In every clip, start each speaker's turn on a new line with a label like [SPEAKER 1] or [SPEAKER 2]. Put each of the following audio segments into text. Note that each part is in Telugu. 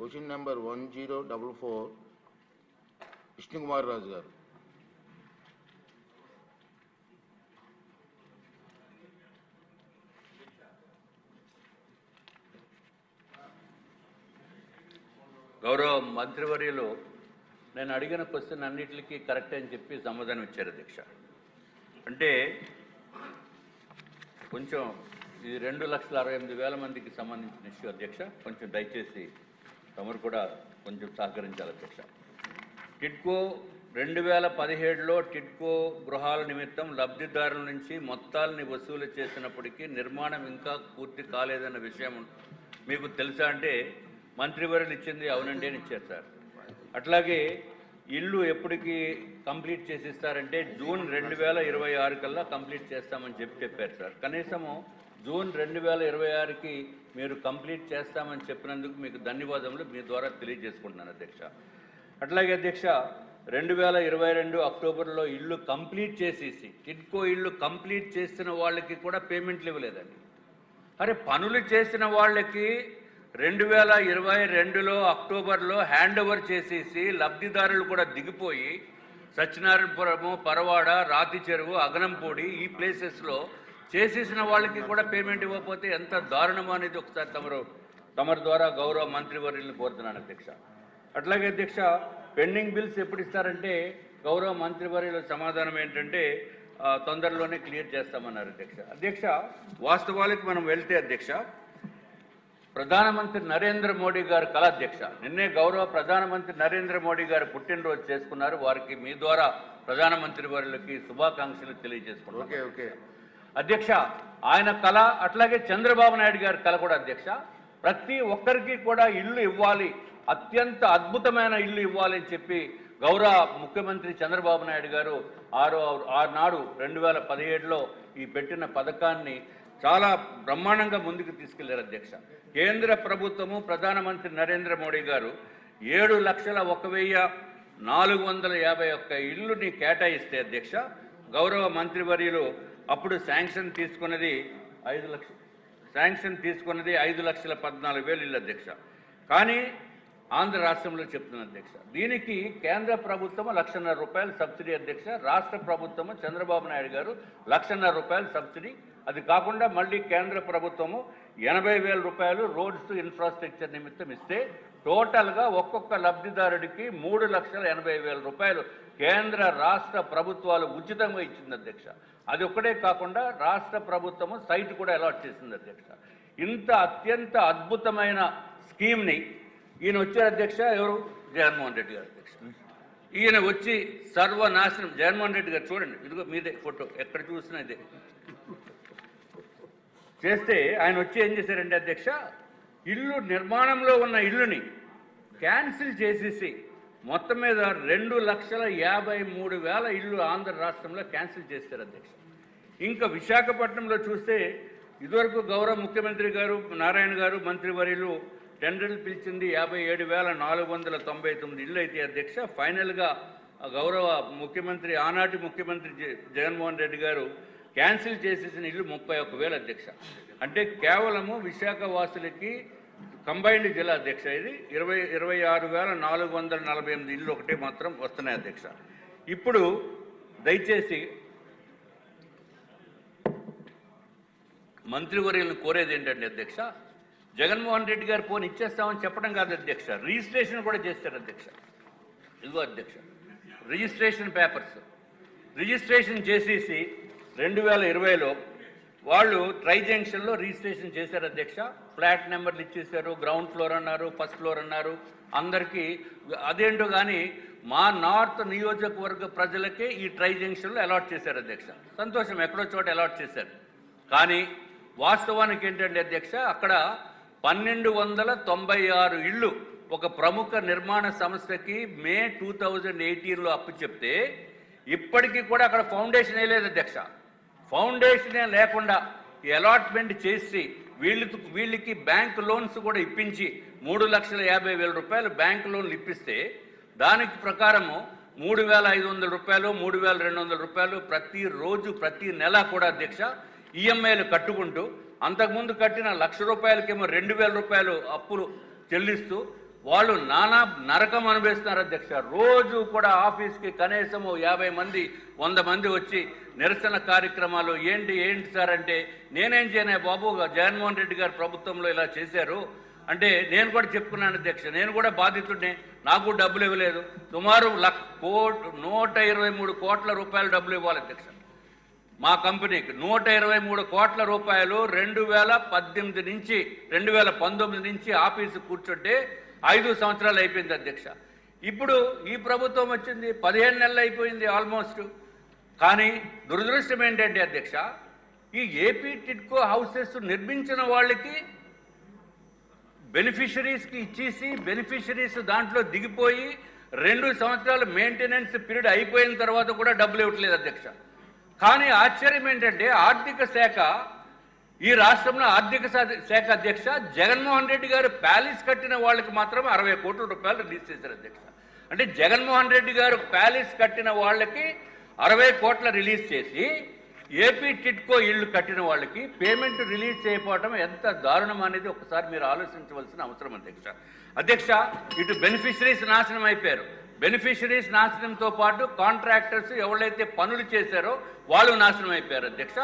[SPEAKER 1] క్వశ్చన్ నెంబర్ 1044 విష్ణుకుమార్ రాజు గారు.
[SPEAKER 2] గౌరవ మంత్రివర్యులు నేను అడిగిన క్వశ్చన్ అన్నిటికీ కరెక్ట్ అని చెప్పి సమాధానం ఇచ్చారు అధ్యక్ష. అంటే కొంచెం ఇది 2,68,000 మందికి సంబంధించిన ఇష్యూ అధ్యక్ష. కొంచెం దయచేసి తమరు కూడా కొంచెం సహకరించాలి అధ్యక్ష. టిడ్కో 2017లో టిడ్కో గృహాల నిమిత్తం లబ్ధిదారుల నుంచి మొత్తాలని వసూలు చేసినప్పటికీ నిర్మాణం ఇంకా పూర్తి కాలేదన్న విషయం మీకు తెలుసా అంటే మంత్రివర్యులు ఇచ్చింది అవునండి అని ఇచ్చారు సార్. అట్లాగే ఇల్లు ఎప్పటికి కంప్లీట్ చేసిస్తారంటే జూన్ 2026 కల్లా కంప్లీట్ చేస్తామని చెప్పారు సార్. కనీసము జూన్ 2026కి మీరు కంప్లీట్ చేస్తామని చెప్పినందుకు మీకు ధన్యవాదములు మీ ద్వారా తెలియజేసుకుంటున్నాను అధ్యక్ష. అట్లాగే అధ్యక్ష 2022 అక్టోబర్లో ఇల్లు కంప్లీట్ చేసేసి టిడ్కో ఇల్లు కంప్లీట్ చేసిన వాళ్ళకి కూడా పేమెంట్లు ఇవ్వలేదండి. అరే పనులు చేసిన వాళ్ళకి 2022లో అక్టోబర్లో హ్యాండ్ ఓవర్ చేసేసి లబ్ధిదారులు కూడా దిగిపోయి సత్యనారాయణపురము, పరవాడ, రాతి చెరువు, అగనంపూడి ఈ ప్లేసెస్లో చేసేసిన వాళ్ళకి కూడా పేమెంట్ ఇవ్వకపోతే ఎంత దారుణమో అనేది ఒకసారి తమరి ద్వారా గౌరవ మంత్రివర్యులను కోరుతున్నాను అధ్యక్ష. అట్లాగే అధ్యక్ష పెండింగ్ బిల్స్ ఎప్పుడు ఇస్తారంటే గౌరవ మంత్రివర్యుల సమాధానం ఏంటంటే తొందరలోనే క్లియర్ చేస్తామన్నారు అధ్యక్ష. అధ్యక్ష వాస్తవాలకు మనం వెళ్తే అధ్యక్ష ప్రధానమంత్రి నరేంద్ర మోడీ గారు కల అధ్యక్ష నిన్నే గౌరవ ప్రధానమంత్రి నరేంద్ర మోడీ గారు పుట్టినరోజు చేసుకున్నారు. వారికి మీ ద్వారా ప్రధానమంత్రి వారికి శుభాకాంక్షలు తెలియజేసుకున్నారు అధ్యక్ష. ఆయన కళ అట్లాగే చంద్రబాబు నాయుడు గారి కళ కూడా అధ్యక్ష ప్రతి ఒక్కరికి కూడా ఇల్లు ఇవ్వాలి, అత్యంత అద్భుతమైన ఇల్లు ఇవ్వాలి అని చెప్పి గౌరవ ముఖ్యమంత్రి చంద్రబాబు నాయుడు గారు ఆనాడు 2017లో ఈ పెట్టిన పథకాన్ని చాలా బ్రహ్మాండంగా ముందుకు తీసుకెళ్లారు అధ్యక్ష. కేంద్ర ప్రభుత్వము ప్రధానమంత్రి నరేంద్ర మోడీ గారు 7,01,451 ఇల్లుని కేటాయిస్తే అధ్యక్ష గౌరవ మంత్రివర్యులు అప్పుడు శాంక్షన్ తీసుకున్నది 5,14,000 ఇల్లు అధ్యక్ష. కానీ ఆంధ్ర రాష్ట్రంలో చెప్తున్న అధ్యక్ష దీనికి కేంద్ర ప్రభుత్వం ₹1,50,000 సబ్సిడీ అధ్యక్ష. రాష్ట్ర ప్రభుత్వము చంద్రబాబు నాయుడు గారు ₹1,50,000 సబ్సిడీ. అది కాకుండా మళ్ళీ కేంద్ర ప్రభుత్వము ₹80,000 రోడ్స్ ఇన్ఫ్రాస్ట్రక్చర్ నిమిత్తం ఇస్తే టోటల్గా ఒక్కొక్క లబ్ధిదారుడికి ₹3,80,000 కేంద్ర రాష్ట్ర ప్రభుత్వాలు ఉచితంగా ఇచ్చింది అధ్యక్ష. అది ఒక్కడే కాకుండా రాష్ట్ర ప్రభుత్వము సైట్ కూడా అలాట్ చేసింది అధ్యక్ష. ఇంత అత్యంత అద్భుతమైన స్కీమ్ని ఈయన వచ్చారు అధ్యక్ష. ఎవరు? జగన్మోహన్ రెడ్డి గారు అధ్యక్ష. ఈయన వచ్చి సర్వనాశనం. జగన్మోహన్ రెడ్డి గారు చూడండి, ఇదిగో మీదే ఫోటో, ఎక్కడ చూసినా ఇదే చేస్తే ఆయన వచ్చి ఏం చేశారంటే అధ్యక్ష ఇల్లు నిర్మాణంలో ఉన్న ఇల్లుని క్యాన్సిల్ చేసేసి మొత్తం మీద 2,53,000 ఇల్లు ఆంధ్ర రాష్ట్రంలో క్యాన్సిల్ చేశారు అధ్యక్ష. ఇంకా విశాఖపట్నంలో చూస్తే ఇదివరకు గౌరవ ముఖ్యమంత్రి గారు నారాయణ గారు మంత్రివర్యులు టెండర్లు పిలిచింది 57,499 ఇల్లు అయితే అధ్యక్ష ఫైనల్గా గౌరవ ముఖ్యమంత్రి ఆనాటి ముఖ్యమంత్రి జగన్మోహన్ రెడ్డి గారు క్యాన్సిల్ చేసేసిన ఇల్లు 31,000 అధ్యక్ష. అంటే కేవలము విశాఖ వాసులకి కంబైన్డ్ జిల్లా అధ్యక్ష ఇది 26,448 ఇల్లు ఒకటే మాత్రం వస్తున్నాయి అధ్యక్ష. ఇప్పుడు దయచేసి మంత్రివర్యులను కోరేది ఏంటంటే అధ్యక్ష జగన్మోహన్ రెడ్డి గారు ఫోన్ ఇచ్చేస్తామని చెప్పడం కాదు అధ్యక్ష, రిజిస్ట్రేషన్ కూడా చేస్తారు అధ్యక్ష. ఇదిగో అధ్యక్ష రిజిస్ట్రేషన్ పేపర్స్ రిజిస్ట్రేషన్ చేసేసి 2020లో వాళ్ళు ట్రై జంక్షన్లో రిజిస్ట్రేషన్ చేశారు అధ్యక్ష. ఫ్లాట్ నెంబర్లు ఇచ్చేశారు, గ్రౌండ్ ఫ్లోర్ అన్నారు, ఫస్ట్ ఫ్లోర్ అన్నారు అందరికీ. అదేంటో కానీ మా నార్త్ నియోజకవర్గ ప్రజలకే ఈ ట్రై జంక్షన్లో అలాట్ చేశారు అధ్యక్ష. సంతోషం, ఎక్కడో చోట అలాట్ చేశారు. కానీ వాస్తవానికి ఏంటంటే అధ్యక్ష అక్కడ 1,296 ఇళ్ళు ఒక ప్రముఖ నిర్మాణ సంస్థకి మే 2018లో అప్పు చెప్తే ఇప్పటికీ కూడా అక్కడ ఫౌండేషన్ వేయలేదు అధ్యక్ష. ఫౌండేషనే లేకుండా అలాట్మెంట్ చేసి వీళ్ళకి బ్యాంక్ లోన్స్ కూడా ఇప్పించి ₹3,50,000 బ్యాంక్ లోన్లు ఇప్పిస్తే దానికి ప్రకారము ₹3,500 ₹3,200 ప్రతిరోజు ప్రతి నెల కూడా అధ్యక్ష ఈఎంఐలు కట్టుకుంటూ అంతకుముందు కట్టిన ₹1,00,000కేమో ₹2,000 అప్పులు చెల్లిస్తూ వాళ్ళు నానా నరకం అనుభవిస్తున్నారు అధ్యక్ష. రోజు కూడా ఆఫీస్కి కనీసము 50 మంది 100 మంది వచ్చి నిరసన కార్యక్రమాలు ఏంటి సార్ అంటే, నేనేం చేయనే బాబు, జగన్మోహన్ రెడ్డి గారు ప్రభుత్వంలో ఇలా చేశారు అంటే నేను కూడా చెప్పుకున్నాను అధ్యక్ష, నేను కూడా బాధితుడిని, నాకు డబ్బులు ఇవ్వలేదు. సుమారు 123 కోట్ల రూపాయలు డబ్బులు ఇవ్వాలి అధ్యక్ష. మా కంపెనీకి 123 కోట్ల రూపాయలు 2018 నుంచి 2019 నుంచి ఆఫీసు కూర్చుంటే 5 సంవత్సరాలు అయిపోయింది అధ్యక్ష. ఇప్పుడు ఈ ప్రభుత్వం వచ్చింది 15 నెలలు అయిపోయింది ఆల్మోస్ట్. కానీ దురదృష్టం ఏంటంటే అధ్యక్ష, ఈ ఏపీ టిడ్కో హౌసెస్ నిర్మించిన వాళ్ళకి బెనిఫిషరీస్కి ఇచ్చేసి బెనిఫిషరీస్ దాంట్లో దిగిపోయి 2 సంవత్సరాలు మెయింటెనెన్స్ పీరియడ్ అయిపోయిన తర్వాత కూడా డబ్బులు ఇవ్వట్లేదు అధ్యక్ష. కానీ ఆశ్చర్యం ఏంటంటే ఆర్థిక శాఖ, ఈ రాష్ట్రంలో ఆర్థిక శాఖ అధ్యక్ష జగన్మోహన్ రెడ్డి గారు ప్యాలెస్ కట్టిన వాళ్ళకి మాత్రం 60 కోట్ల రూపాయలు రిలీజ్ చేశారు అధ్యక్ష. అంటే జగన్మోహన్ రెడ్డి గారు ప్యాలెస్ కట్టిన వాళ్ళకి 60 కోట్ల రిలీజ్ చేసి ఏపీ టిడ్కో ఇళ్ళు కట్టిన వాళ్ళకి పేమెంట్ రిలీజ్ చేయకపోవడం ఎంత దారుణం అనేది ఒకసారి మీరు ఆలోచించవలసిన అవసరం అధ్యక్ష. అధ్యక్ష, ఇటు బెనిఫిషరీస్ నాశనం అయిపోయారు. బెనిఫిషరీస్ నాశనంతో పాటు కాంట్రాక్టర్స్ ఎవరైతే పనులు చేశారో వాళ్ళు నాశనం అయిపోయారు అధ్యక్ష.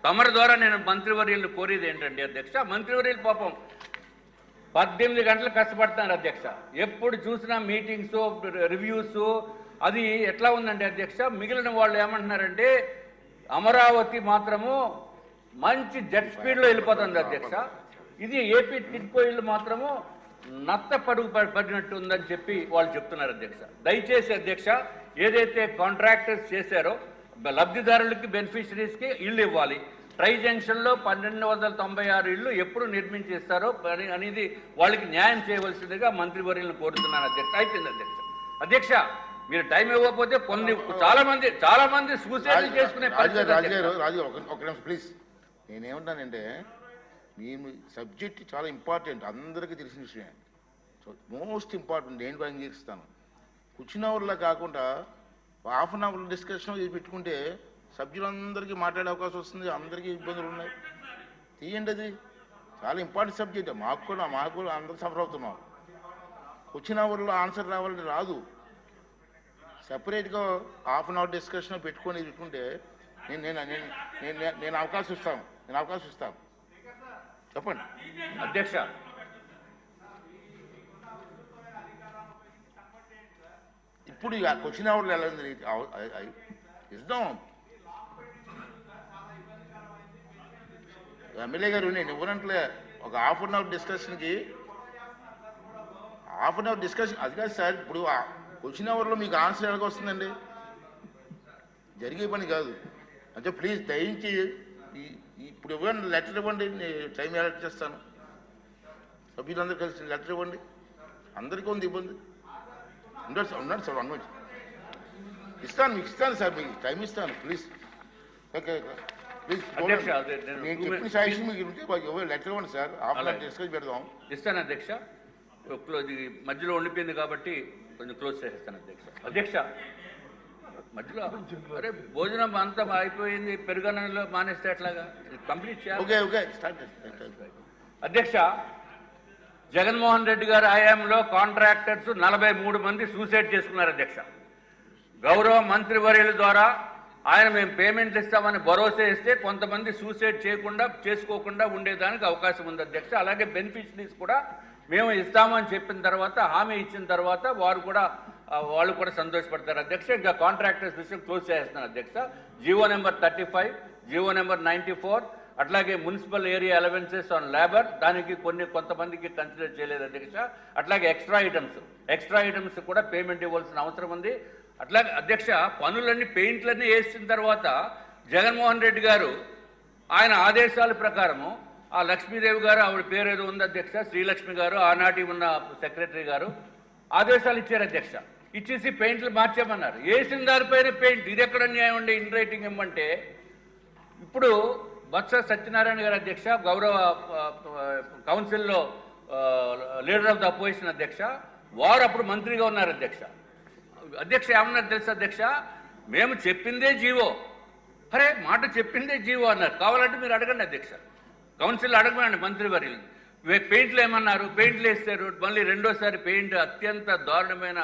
[SPEAKER 2] తమరి ద్వారా నేను మంత్రివర్యులను కోరేది ఏంటంటే అధ్యక్ష, మంత్రివర్యులు పాపం 18 గంటలు కష్టపడతారు అధ్యక్ష. ఎప్పుడు చూసినా మీటింగ్స్, రివ్యూస్, అది ఎట్లా ఉందంటే అధ్యక్ష, మిగిలిన వాళ్ళు ఏమంటున్నారంటే అమరావతి మాత్రము మంచి జెట్ స్పీడ్లో వెళ్ళిపోతుంది అధ్యక్ష, ఇది ఏపీ టిడ్కో ఇళ్ళు మాత్రము నత్త పడుగు పడినట్టు ఉందని చెప్పి వాళ్ళు చెప్తున్నారు అధ్యక్ష. దయచేసి అధ్యక్ష, ఏదైతే కాంట్రాక్టర్స్ చేశారో లబ్ధిదారులకి బెనిఫిషరీస్కి ఇళ్ళు ఇవ్వాలి. ట్రై జంక్షన్లో 1296 ఇళ్ళు ఎప్పుడు నిర్మించేస్తారో అనేది వాళ్ళకి న్యాయం చేయవలసిందిగా మంత్రివర్యులను కోరుతున్నాను అధ్యక్ష. అయిపోయింది అధ్యక్ష. అధ్యక్ష, మీరు టైం ఇవ్వకపోతే చాలా మంది సూసైడ్ చేసుకునే
[SPEAKER 1] పరిస్థితి. ప్లీజ్, నేనేమంటానంటే మీ సబ్జెక్ట్ చాలా ఇంపార్టెంట్, అందరికీ తెలిసిన విషయం. సో మోస్ట్ ఇంపార్టెంట్ నేను కూడా అంగీకరిస్తాను. కూర్చున్న అవర్లో కాకుండా హాఫ్ అన్ అవర్ డిస్కషన్ ఇది పెట్టుకుంటే సభ్యులందరికీ మాట్లాడే అవకాశం వస్తుంది, అందరికీ ఇబ్బందులు ఉన్నాయి. తీయండి, అది చాలా ఇంపార్టెంట్ సబ్జెక్ట్. మాకు కూడా అందరూ సఫర్ అవుతున్నాం. వచ్చిన అవర్లో ఆన్సర్ రావాలంటే రాదు. సెపరేట్గా హాఫ్ అన్ అవర్ డిస్కషన్ పెట్టుకుంటే నేను అవకాశం ఇస్తాను. చెప్పండి
[SPEAKER 2] అధ్యక్ష.
[SPEAKER 1] ఇప్పుడు క్వశ్చన్ అవర్లో ఎలా ఉంది ఇద్దాం. ఎమ్మెల్యే గారు నేను ఇవ్వనంటే ఒక హాఫ్ అన్ అవర్ డిస్కషన్కి అది కాదు సార్. ఇప్పుడు క్వశ్చన్ అవర్లో మీకు ఆన్సర్ ఎలాగ వస్తుందండి? జరిగే పని కాదు. అంటే ప్లీజ్ దయించి ఇప్పుడు ఇవ్వండి, లెటర్ ఇవ్వండి, టైం అలర్ట్ చేస్తాను. సభ్యులందరూ కలిసి లెటర్ ఇవ్వండి. అందరికీ ఉంది ఇబ్బంది. ఉన్నాడు సార్ 1 minute మీకు ఇస్తాను సార్, మీకు టైం ఇస్తాను. Please okay please. నేను చెప్పిన సజెషన్ మీకు ఉంటే లెటర్ ఇవ్వండి sir. Half an hour discuss పెడదాం.
[SPEAKER 2] ఇస్తాను అధ్యక్ష. మధ్యలో ఉండిపోయింది కాబట్టి కొంచెం క్లోజ్ చేసేస్తాను అధ్యక్ష. అధ్యక్ష, మధ్యలో అరే భోజనం అంతా అయిపోయింది, పెరుగన్నంలో మానేస్తే ఎట్లాగా? కంప్లీట్ చేయాలి. అధ్యక్ష, జగన్మోహన్ రెడ్డి గారి హయాంలో కాంట్రాక్టర్స్ 43 మంది సూసైడ్ చేసుకున్నారు అధ్యక్ష. గౌరవ మంత్రివర్యుల ద్వారా ఆయన మేము పేమెంట్లు ఇస్తామని భరోసా ఇస్తే కొంతమంది సూసైడ్ చేసుకోకుండా ఉండేదానికి అవకాశం ఉంది అధ్యక్ష. అలాగే బెనిఫిషరీస్ కూడా మేము ఇస్తామని చెప్పిన తర్వాత, హామీ ఇచ్చిన తర్వాత వాళ్ళు కూడా సంతోషపడతారు అధ్యక్ష. ఇంకా కాంట్రాక్టర్స్ విషయం క్లోజ్ చేస్తున్నారు అధ్యక్ష. జీవో నెంబర్ 35, జీవో నెంబర్ 94, అట్లాగే municipal area allowances on labour, దానికి కొంతమందికి కన్సిడర్ చేయలేదు అధ్యక్ష. అట్లాగే ఎక్స్ట్రా ఐటమ్స్ కూడా పేమెంట్ ఇవ్వాల్సిన అవసరం ఉంది. అట్లాగే అధ్యక్ష, పనులన్నీ పెయింట్లన్నీ వేసిన తర్వాత జగన్మోహన్ రెడ్డి గారు ఆయన ఆదేశాల ప్రకారము ఆ లక్ష్మీదేవి గారు, ఆవిడ పేరు ఏదో ఉంది అధ్యక్ష, శ్రీలక్ష్మి గారు, ఆనాటి ఉన్న సెక్రటరీ గారు ఆదేశాలు ఇచ్చారు అధ్యక్ష. ఇచ్చేసి పెయింట్లు మార్చామన్నారు. వేసిన దానిపైన పెయింట్. ఇది ఎక్కడ న్యాయం ఉండే? ఇన్ రైటింగ్ ఇవ్వమంటే ఇప్పుడు బొత్స సత్యనారాయణ గారు అధ్యక్ష, గౌరవ కౌన్సిల్లో లీడర్ ఆఫ్ ద అపోజిషన్ అధ్యక్ష, వారు అప్పుడు మంత్రిగా ఉన్నారు అధ్యక్ష. ఏమన్నారు తెలుసు అధ్యక్ష? మేము చెప్పిందే జీవో. మాట చెప్పిందే జీవో అన్నారు. కావాలంటే మీరు అడగండి అధ్యక్ష, కౌన్సిల్ అడగండి మంత్రివర్యులు. పెయింట్లు ఏమన్నారు, పెయింట్లు వేస్తారు, మళ్ళీ రెండోసారి పెయింట్ అత్యంత దారుణమైన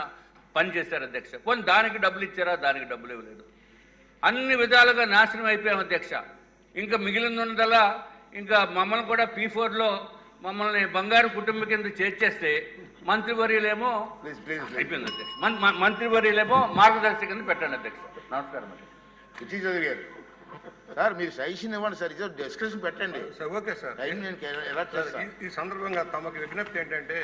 [SPEAKER 2] పని చేశారు అధ్యక్ష. పోనీ దానికి డబ్బులు ఇచ్చారా? దానికి డబ్బులు ఇవ్వలేదు. అన్ని విధాలుగా నాశనం అయిపోయాం అధ్యక్ష. ఇంకా మిగిలిందల్లా ఇంకా మమ్మల్ని కూడా P4లో మమ్మల్ని బంగారు కుటుంబం కింద చేర్చేస్తే మంత్రివర్యులేమో అయిపోయింది అధ్యక్ష. మంత్రివర్యులేమో మార్గదర్శి కింద పెట్టండి అధ్యక్ష. నమస్కారం అండి.
[SPEAKER 1] పిచ్చి చౌదరి గారు, సార్ మీరు సజెషన్ ఇవ్వండి సార్, ఇదో డిస్కషన్ పెట్టండి
[SPEAKER 3] సార్. Okay sir.
[SPEAKER 1] టైం నేను ఎలా చేస్తాను.
[SPEAKER 3] ఈ సందర్భంగా తమకు విజ్ఞప్తి ఏంటంటే